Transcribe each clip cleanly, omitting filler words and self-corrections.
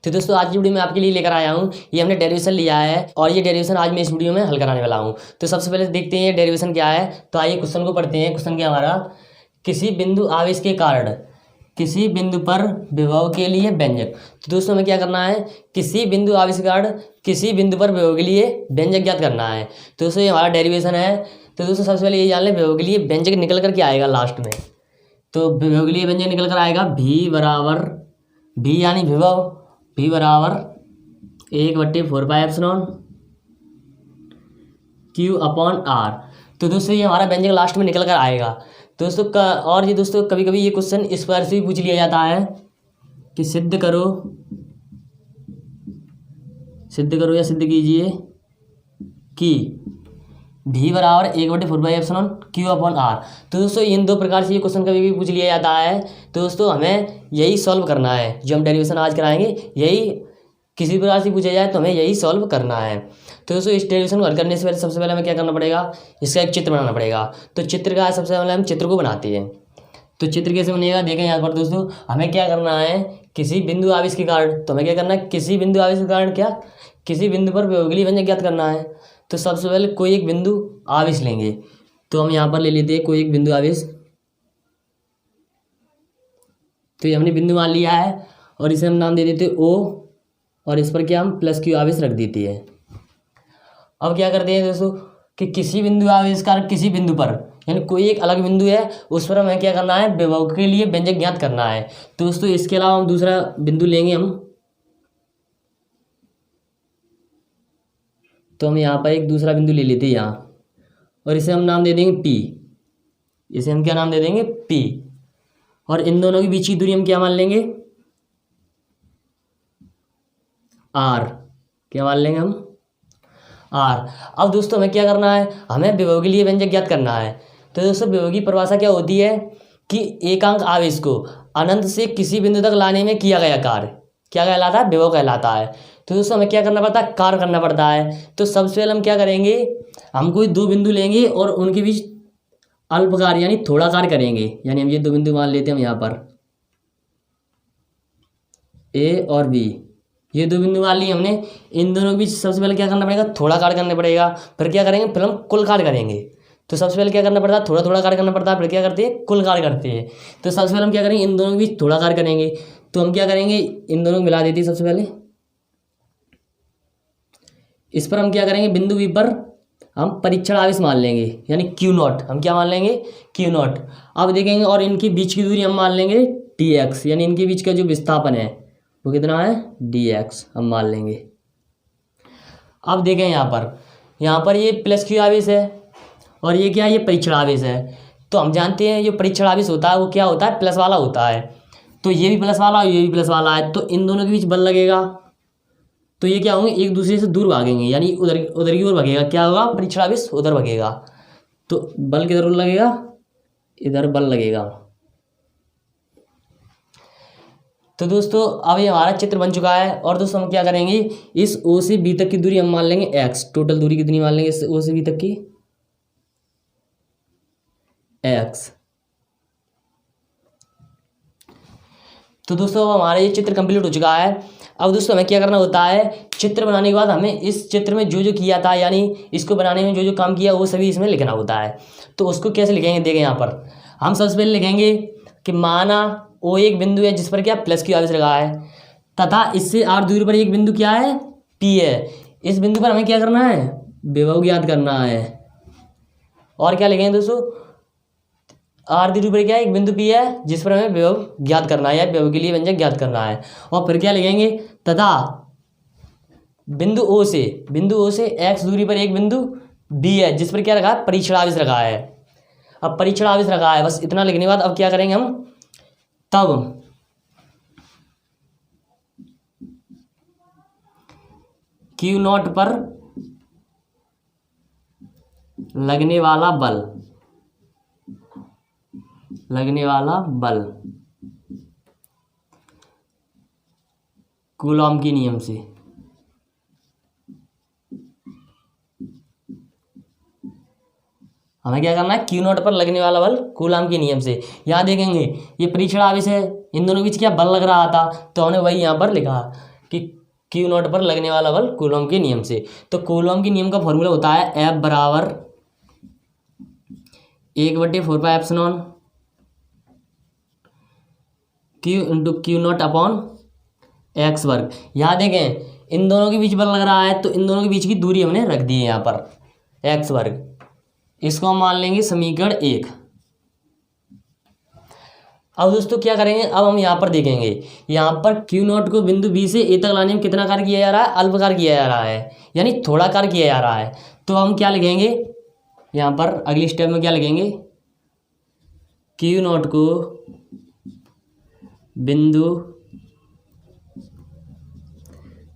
तो दोस्तों आज की वीडियो में आपके लिए लेकर आया हूँ, ये हमने डेरिवेशन लिया है और ये डेरिवेशन आज मैं इस वीडियो में हल कराने वाला हूँ। तो सबसे पहले देखते हैं ये डेरिवेशन क्या है। तो आइए क्वेश्चन को पढ़ते हैं। क्वेश्चन क्या हमारा, किसी बिंदु आवेश के कारण किसी बिंदु पर विभव के लिए व्यंजक। तो दोस्तों हमें क्या करना है, किसी बिंदु आवेश के कारण किसी बिंदु पर विभव के लिए व्यंजक ज्ञात करना है। तो दोस्तों ये हमारा डेरिवेशन है। तो दोस्तों सबसे पहले ये जान लें विभव के लिए व्यंजक निकल कर के आएगा लास्ट में। तो विभव के लिए व्यंजक निकल कर आएगा V बराबर V यानी विभव, V बराबर 1/4πε Q अपॉन R। तो दोस्तों ये हमारा व्यंजक लास्ट में निकल कर आएगा दोस्तों का। और ये दोस्तों कभी कभी ये क्वेश्चन इस प्रकार से भी पूछ लिया जाता है कि सिद्ध करो या सिद्ध कीजिए कि V बराबर 1/4πε Q अपॉन R। तो दोस्तों इन दो प्रकार से ये क्वेश्चन कभी भी पूछ लिया जाता है। तो दोस्तों हमें यही सॉल्व करना है, जो हम डेरिवेशन आज कराएंगे यही किसी प्रकार से पूछा जाए तो हमें यही सॉल्व करना है। तो दोस्तों इस डेरिवेशन को हल करने से पहले सबसे पहले हमें क्या करना पड़ेगा, इसका एक चित्र बनाना पड़ेगा। तो चित्र का सबसे पहले हम चित्र को बनाते हैं। तो चित्र कैसे बनेगा देखें यहाँ पर दोस्तों, हमें क्या करना है, किसी बिंदु आवेश के कारण। तो हमें क्या करना है, किसी बिंदु आवेश के कारण क्या, किसी बिंदु पर विभव के लिए व्यंजक ज्ञात करना है। तो सबसे पहले कोई एक बिंदु आवेश लेंगे। तो हम यहाँ पर ले लेते हैं कोई एक बिंदु आवेश। तो ये हमने बिंदु मान लिया है और इसे हम नाम दे देते O और इस पर क्या हम +Q आवेश रख देते हैं। अब क्या करते हैं दोस्तों कि किसी बिंदु आवेश का किसी बिंदु पर यानी कोई एक अलग बिंदु है उस पर हमें क्या करना है, विभव के लिए व्यंजक ज्ञात करना है। तो दोस्तों इसके अलावा हम दूसरा बिंदु लेंगे हम। तो हम यहाँ पर एक दूसरा बिंदु ले लेते हैं यहाँ और इसे हम नाम दे देंगे P। इसे हम क्या नाम दे देंगे, P। और इन दोनों के बीच की दूरी हम क्या मान लेंगे, R। क्या मान लेंगे हम, R। अब दोस्तों हमें क्या करना है, हमें विभव के लिए व्यंजक ज्ञात करना है। तो दोस्तों विभव की परिभाषा क्या होती है कि एकांक आवेश को अनंत से किसी बिंदु तक लाने में किया गया कार्य क्या कहलाता है, विभव कहलाता है। तो दोस्तों हमें क्या करना पड़ता है, कार्य करना पड़ता है। तो सबसे पहले हम क्या करेंगे, हम कोई दो बिंदु लेंगे और उनके बीच अल्प कार्य यानी थोड़ा कार्य करेंगे। यानी हम ये दो बिंदु मान लेते हैं हम यहाँ पर A और B, ये दो बिंदु मान लिए हमने। इन दोनों के बीच सबसे पहले क्या करना पड़ेगा, थोड़ा कार्य करना पड़ेगा। फिर क्या करेंगे, फिर हम कुल कार्य करेंगे। तो सबसे पहले क्या करना पड़ता है, थोड़ा थोड़ा कार्य करना पड़ता है। फिर क्या करते हैं, कुल कार्य करते हैं। तो सबसे पहले हम क्या करेंगे, इन दोनों के बीच थोड़ा कार्य करेंगे। तो हम क्या करेंगे, इन दोनों को मिला देते हैं सबसे पहले। इस पर हम क्या करेंगे, बिंदु B पर हम परीक्षण आवेश मान लेंगे यानी Q0। हम क्या मान लेंगे, Q0। अब देखेंगे और इनके बीच की दूरी हम मान लेंगे dx, यानी इनके बीच का जो विस्थापन है वो कितना है, dx हम मान लेंगे। अब देखें यहाँ पर ये +Q आवेश है और ये क्या है, ये परीक्षण आवेश है। तो हम जानते हैं जो परीक्षण आवेश होता है वो क्या होता है, प्लस वाला होता है। तो ये भी प्लस वाला और ये भी प्लस वाला है। तो इन दोनों के बीच बल लगेगा। तो ये क्या होंगे, एक दूसरे से दूर भागेंगे यानी उधर की ओर भागेगा। क्या होगा, परीक्षण आवेश उधर भागेगा। तो बल किधर लगेगा, इधर बल लगेगा। तो दोस्तों अब ये हमारा चित्र बन चुका है। और दोस्तों हम क्या करेंगे, इस O से B तक की दूरी हम मान लेंगे x। टोटल दूरी कितनी मान लेंगे इस O से B तक की, x। तो दोस्तों अब हमारा ये चित्र कंप्लीट हो चुका है। अब दोस्तों हमें क्या करना होता है, चित्र बनाने के बाद हमें इस चित्र में जो जो किया था यानी इसको बनाने में जो जो काम किया वो सभी इसमें लिखना होता है। तो उसको कैसे लिखेंगे, देखें यहाँ पर हम सबसे पहले लिखेंगे कि माना O एक बिंदु है जिस पर क्या +Q आवेश लगा है तथा इससे R दूरी पर एक बिंदु क्या है, P है। इस बिंदु पर हमें क्या करना है, विभव ज्ञात करना है। और क्या लिखेंगे दोस्तों, R दूरी पर क्या है, एक बिंदु P है जिस पर हमें विभव ज्ञात करना है या विभव के लिए व्यंजक ज्ञात करना है। और फिर क्या लिखेंगे, तथा बिंदु O से x दूरी पर एक बिंदु B है जिस पर क्या रखा है, परीक्षण आवेश रखा है। अब परीक्षण आवेश रखा है, बस इतना लिखने के बाद अब क्या करेंगे हम, तब Q0 पर लगने वाला बल कूलॉम के नियम से हमें क्या करना है, Q0 पर लगने वाला बल कूलॉम के नियम से। यहाँ देखेंगे ये परीक्षण आवेश है, इन दोनों के बीच क्या बल लग रहा था तो हमने वही यहाँ पर लिखा कि क्यू नॉट पर लगने वाला बल कूलॉम के नियम से। तो कूलॉम के नियम का फॉर्मूला होता है F बराबर 1/4 Q into Q not upon x वर्ग। यहाँ देखें इन दोनों के बीच बल लग रहा है, तो इन दोनों के बीच की दूरी हमने रख दी है यहाँ पर एक्स वर्ग। इसको हम मान लेंगे समीकरण 1। अब दोस्तों क्या करेंगे, अब हम यहाँ पर देखेंगे, यहाँ पर क्यू नॉट को बिंदु बी से ए तक लाने में कितना कार्य किया जा रहा है, अल्प कार्य किया जा रहा है, यानी थोड़ा कार्य किया जा रहा है। तो हम क्या लिखेंगे यहाँ पर, अगली स्टेप में क्या लिखेंगे, क्यू नॉट को बिंदु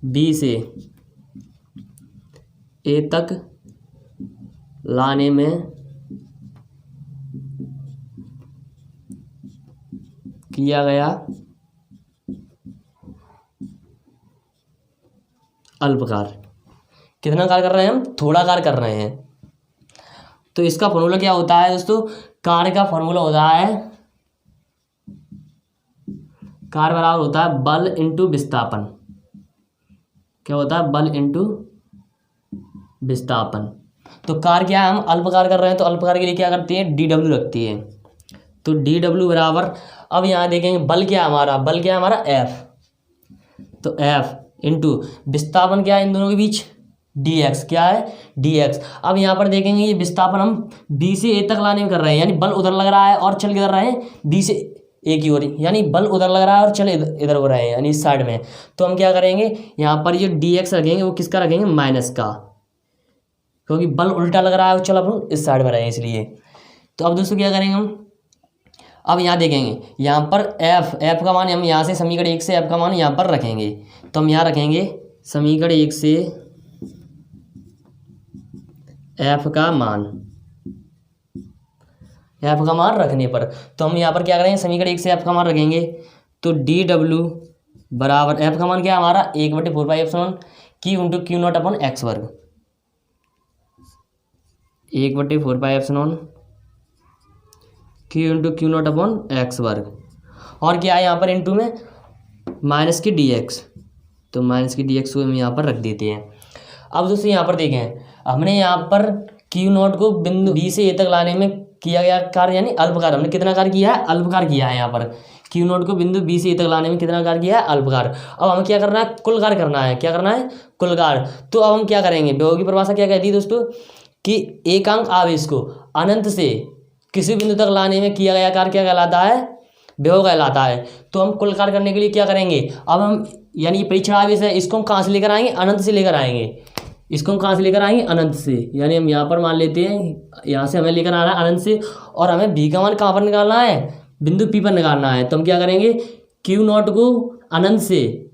बी से ए तक लाने में किया गया अल्प कार्य। कितना कार्य कर रहे हैं हम, थोड़ा कार्य कर रहे हैं। तो इसका फॉर्मूला क्या होता है दोस्तों, कार्य का फॉर्मूला होता है, कार्य बराबर होता है बल इंटू विस्थापन। क्या होता है, बल इंटू विस्थापन। तो कार्य क्या है, हम अल्प कार्य कर रहे हैं, तो अल्प कार्य के लिए क्या करती है, DW रखती है। तो DW बराबर, अब यहाँ देखेंगे बल क्या है हमारा, बल क्या है हमारा F, तो F इंटू विस्थापन क्या है इन दोनों के बीच, dx। क्या है, dx। अब यहाँ पर देखेंगे ये विस्थापन हम B से A तक लाने में कर रहे हैं, यानी बल उधर लग रहा है और चल किधर रहे हैं, B से A की ओर, यानी बल उधर लग रहा है और चल इधर हो रहे हैं, यानी इस साइड में। तो हम क्या करेंगे, यहाँ पर जो dx रखेंगे वो किसका रखेंगे, माइनस का, क्योंकि बल उल्टा लग रहा है और चल अपन इस साइड में रहे हैं इसलिए। तो अब दोस्तों क्या करेंगे हम, अब यहाँ देखेंगे यहाँ पर f का मान हम यहाँ से समीकरण 1 से f का मान यहाँ पर रखेंगे। तो हम यहाँ रखेंगे समीकरण 1 से f का मान रखने पर, तो हम यहाँ पर क्या करेंगे, समीकरण 1 से f का मान रखेंगे। तो DW बराबर f का मान क्या है हमारा, 1/4 Q into Q not upon x वर्ग, 1/4 Q into Q not upon x वर्ग। और क्या है यहाँ पर इंटू में माइनस की dx, तो माइनस की dx को हम यहाँ पर रख देते हैं। अब दोस्तों यहाँ पर देखें, हमने यहाँ पर क्यू नॉट को बिंदु बी से ए तक लाने में किया गया कार्य, यानी अल्प कार्य। हमने कितना कार्य किया है, अल्प कार्य किया है। यहाँ पर क्यू नॉट को बिंदु बी से ए तक लाने में कितना कार्य किया है, अल्प कार्य। अब हमें क्या करना है, कुल कार्य करना है। क्या करना है, कुल कार्य। तो अब हम क्या करेंगे, विभव की परिभाषा क्या कहती है दोस्तों, कि एकांक आवेश को अनंत से किसी बिंदु तक लाने में किया गया कार्य क्या कहलाता है, विभव कहलाता है। तो हम कुल कार्य करने के लिए क्या करेंगे, अब हम यानी परीक्षण आवेश है, इसको हम कहाँ से लेकर आएंगे, अनंत से लेकर आएंगे। इसको हम कहाँ से लेकर आएंगे, अनंत से। यानी हम यहाँ पर मान लेते हैं, यहाँ से हमें लेकर आना है अनंत से, और हमें भी का मान कहाँ पर निकालना है, बिंदु पी पर निकालना है। तो हम क्या करेंगे, क्यू नॉट को अनंत से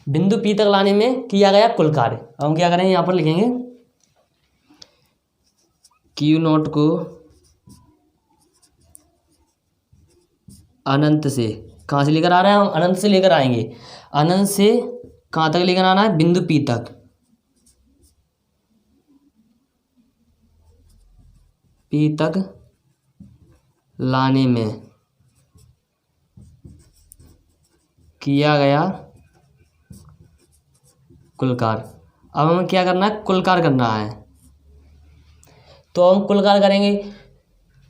बिंदु पी तक लाने में किया गया कुल कार्य। अब हम क्या करेंगे, यहाँ पर लिखेंगे क्यू नॉट को अनंत से, कहाँ से लेकर आ रहे हैं हम, अनंत से लेकर आएंगे। अनंत से कहाँ तक लेकर आना है, बिंदु पी तक। पी तक लाने में किया गया कुल कार्य। अब हमें क्या करना है, कुल कार्य करना है। तो हम कुल कार्य करेंगे,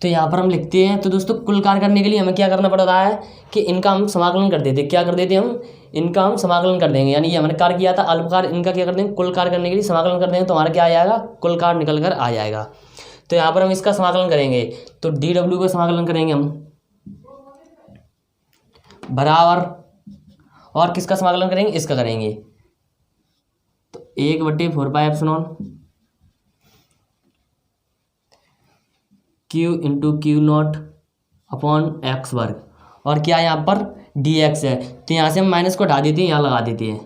तो यहाँ पर हम लिखते हैं। तो दोस्तों कुल कार्य करने के लिए हमें क्या करना पड़ रहा है, कि इनका हम समाकलन कर देते। क्या कर देते हम, इनका हम समाकलन कर देंगे। यानी ये हमने कार्य किया था अल्प कार्य, इनका क्या कर देंगे, कुल कार्य करने के लिए समाकलन कर देंगे। तो हमारा क्या आ जाएगा, कुल कार्य निकल कर आ जाएगा। तो यहाँ पर हम इसका समाकलन करेंगे, तो DW का समाकलन करेंगे हम बराबर, और किसका समाकलन करेंगे, इसका करेंगे। तो 1/4 Q into Q not upon x वर्ग, और क्या यहाँ पर dx है। तो यहाँ से हम माइनस को हटा देते हैं, यहाँ लगा देते हैं,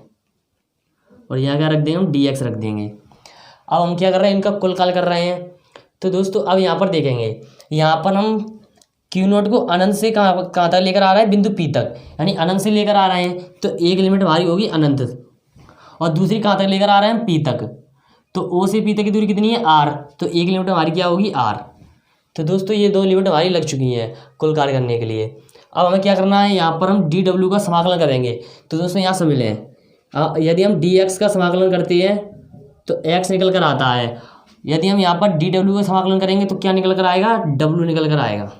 और यहाँ क्या रख देंगे, हम dx रख देंगे। अब हम क्या कर रहे हैं, इनका कुल कार्य कर रहे हैं। तो दोस्तों अब यहाँ पर देखेंगे, यहाँ पर हम क्यू नॉट को अनंत से कहाँ तक लेकर आ रहे हैं, बिंदु पी तक, यानी अनंत से लेकर आ रहे हैं। तो एक लिमिट हमारी होगी अनंत, और दूसरी कहाँ तक लेकर आ रहे हैं, पी तक। तो ओ से पी तक की दूरी कितनी है, r। तो एक लिमिट हमारी क्या होगी, r। तो दोस्तों ये दो लिमिट हमारी लग चुकी हैं कुल कार्य करने के लिए। अब हमें क्या करना है, यहाँ पर हम DW का समाकलन करेंगे। तो दोस्तों यहाँ समझ लें, यदि हम dx का समाकलन करते हैं तो x निकल कर आता है। यदि हम यहाँ पर dw का समाकलन करेंगे तो क्या निकल कर आएगा, w निकल कर आएगा,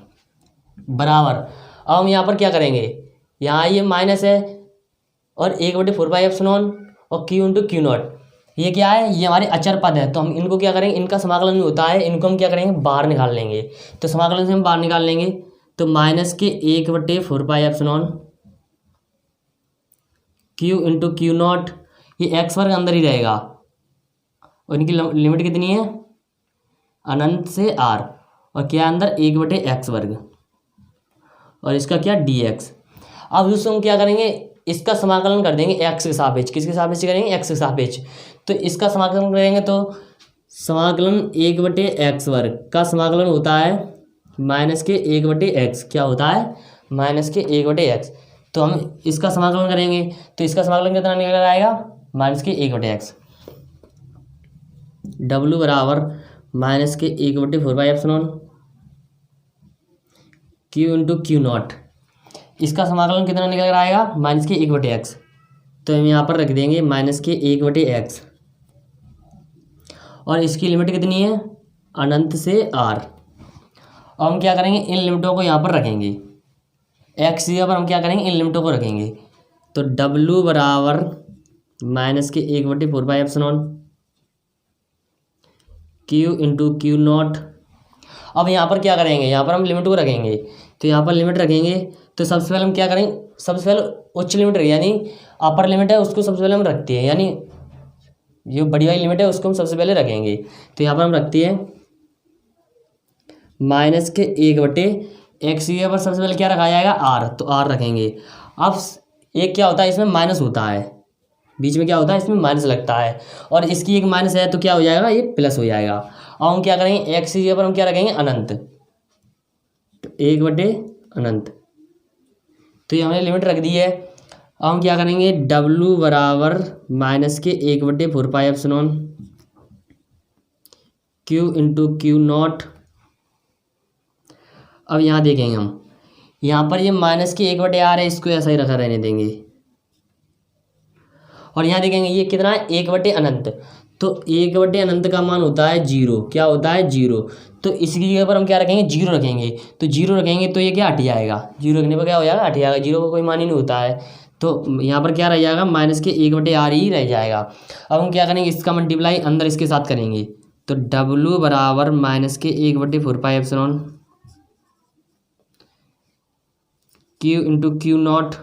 बराबर। अब हम यहाँ पर क्या करेंगे, यहाँ ये माइनस है और 1/4πε और q इंटू क्यू नॉट, ये क्या है, ये हमारे अचर पद है। तो हम इनको क्या करेंगे, इनका समाकलन नहीं होता है, इनको हम क्या करेंगे, बाहर निकाल लेंगे। तो समाकलन से हम बाहर निकाल लेंगे तो माइनस के 1/4πε q इंटू क्यू नॉट, ये एक्स वर्ग अंदर ही रहेगा और इनकी लिमिट कितनी है, अनंत से आर, और क्या अंदर 1/x वर्ग, और इसका क्या dx। अब दोस्तों हम क्या करेंगे, इसका समाकलन कर देंगे x के सापेक्ष। किसके सापेक्ष करेंगे, x के सापेक्ष। तो इसका समाकलन करेंगे तो समाकलन 1/x वर्ग का समाकलन होता है माइनस के 1/x, क्या होता है, माइनस के 1/x। तो हम इसका समाकलन करेंगे तो इसका समाकलन कितना निकल आएगा, माइनस के 1/x। w बराबर माइनस के 1/4πε q इंटू क्यू नॉट, इसका समाकलन कितना निकल कर आएगा, माइनस के 1/x। तो हम यहाँ पर रख देंगे माइनस के 1/x, और इसकी लिमिट कितनी है, अनंत से r। अब हम क्या करेंगे, इन लिमिटों को यहाँ पर रखेंगे, x जगह पर हम क्या करेंगे, इन लिमिटों को रखेंगे। तो w बराबर माइनस के 1/4πε q इंटू क्यू नॉट। अब यहाँ पर क्या करेंगे, यहाँ पर हम लिमिट को रखेंगे। तो यहाँ पर लिमिट रखेंगे तो सबसे पहले हम क्या करेंगे, सबसे पहले उच्च लिमिट रखेंगे, यानी अपर लिमिट है उसको सबसे पहले हम रखते हैं, यानी जो बड़ी वाली लिमिट है उसको हम सबसे पहले रखेंगे। तो यहाँ पर हम रखते हैं माइनस के 1/x पर सबसे पहले क्या रखा जाएगा, r, तो r रखेंगे। अब एक क्या होता है, इसमें माइनस होता है, बीच में क्या होता है, इसमें माइनस लगता है, और इसकी एक माइनस है तो क्या हो जाएगा, ये प्लस हो जाएगा। अब हम क्या करेंगे, x की जगह पर हम क्या रखेंगे, अनंत, तो 1/अनंत। तो ये हमने लिमिट रख दी है। अब हम क्या करेंगे, w बराबर माइनस के 1/4πε q इंटू क्यू नॉट। अब यहाँ देखेंगे हम, यहाँ पर ये माइनस के 1/r है, इसको ऐसा ही रखा रहने देंगे, और यहाँ देखेंगे ये कितना है, 1/अनंत। तो 1/अनंत का मान होता है 0, क्या होता है, 0। तो इसकी जगह पर हम क्या रखेंगे, 0 रखेंगे। तो 0 रखेंगे तो ये क्या हट जाएगा, 0 रखने पर क्या हो जाएगा, हट जाएगा, 0 का कोई मान ही नहीं होता है। तो यहाँ पर क्या रह जाएगा, माइनस के 1/r ही रह जाएगा। अब हम क्या करेंगे, इसका मल्टीप्लाई अंदर इसके साथ करेंगे। तो w बराबर माइनस के 1/4πε q into Q not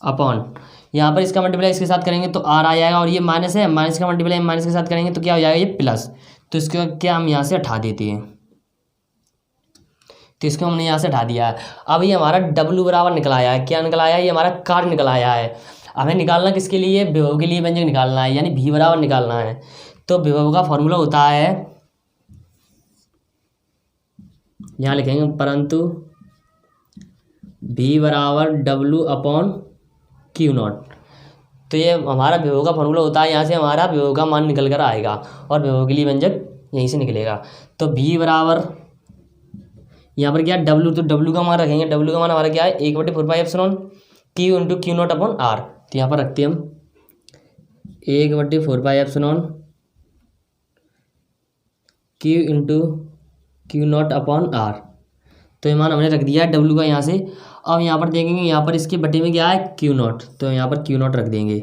upon, यहाँ पर इसका मल्टीप्लाई इसके साथ करेंगे तो r आ जाएगा, और ये माइनस है, माइनस का मल्टीप्लाई माइनस के साथ करेंगे तो क्या हो जाएगा, ये प्लस। तो इसको क्या हम यहाँ से हटा देते हैं, तो इसको हमने यहाँ से हटा दिया है। अब ये हमारा w बराबर निकल आया है, क्या निकल आया है, ये हमारा कार्य निकल आया है। हमें निकालना किसके लिए, विभव के लिए व्यंजक निकालना है, यानी v बराबर निकालना है। तो विभव का फॉर्मूला होता है, यहाँ लिखेंगे परंतु v बराबर w अपॉन क्यू नॉट। तो ये हमारा विभव का फॉर्मूला होता है, यहाँ से हमारा विभव का मान निकल कर आएगा, और विभव के लिए व्यंजक यहीं से निकलेगा। तो v बराबर यहाँ पर क्या है, w, तो w का मान रखेंगे, w का मान हमारा क्या है, 1/4πε q into Q not upon r। तो यहाँ पर रखते हैं हम 1/4πε q into Q not upon r। तो ये मान हमने रख दिया है w का यहाँ से। अब यहाँ पर देखेंगे, यहाँ पर इसके बटे में क्या है, क्यू नॉट, तो यहाँ पर क्यू नॉट रख देंगे।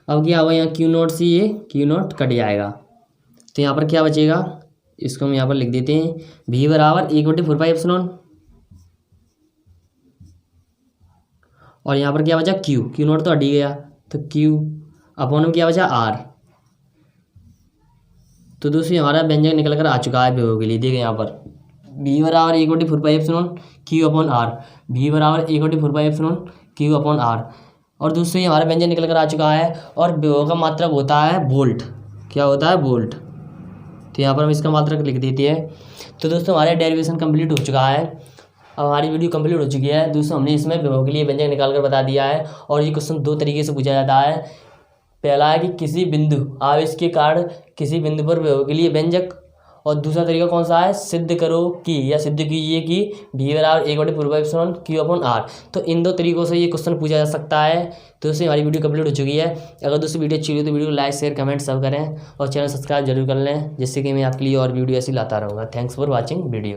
अब क्या होगा, यहाँ क्यू नॉट से ये क्यू नॉट कट जाएगा, तो यहाँ पर क्या बचेगा, इसको हम यहाँ पर लिख देते हैं, v बराबर 1/4πε, और यहाँ पर क्या बचा, क्यू नॉट तो हट ही गया, तो q अपॉन में क्या बचा, r। तो दोस्तों हमारा व्यंजक निकल कर आ चुका है विभव के लिए। देखिए यहाँ पर v बराबर 1/4πε q अपॉन r, v बराबर 1/4πε q अपॉन r। और दोस्तों ये हमारा व्यंजक निकल कर आ चुका है, और विभव का मात्रक होता है वोल्ट, क्या होता है, वोल्ट। तो यहाँ पर हम इसका मात्रक लिख देते हैं। तो दोस्तों हमारा डेरिवेशन कंप्लीट हो चुका है, अब हमारी वीडियो कंप्लीट हो चुकी है। दोस्तों हमने इसमें विभव के लिए व्यंजक निकाल कर बता दिया है, और ये क्वेश्चन दो तरीके से पूछा जाता है। पहला है कि किसी बिंदु आवेश के कारण किसी बिंदु पर विभव के लिए व्यंजक, और दूसरा तरीका कौन सा है, सिद्ध करो कि या सिद्ध कीजिए कि V बराबर 1/4π Q/R। तो इन दो तरीकों से ये क्वेश्चन पूछा जा सकता है। तो दोस्तों हमारी वीडियो कंप्लीट हो चुकी है। अगर दोस्तों वीडियो अच्छी लगी तो वीडियो को लाइक शेयर कमेंट सब करें और चैनल सब्सक्राइब जरूर कर लें, जिससे कि मैं आपके लिए और वीडियो ऐसी लाता रहूँगा। Thanks for watching video.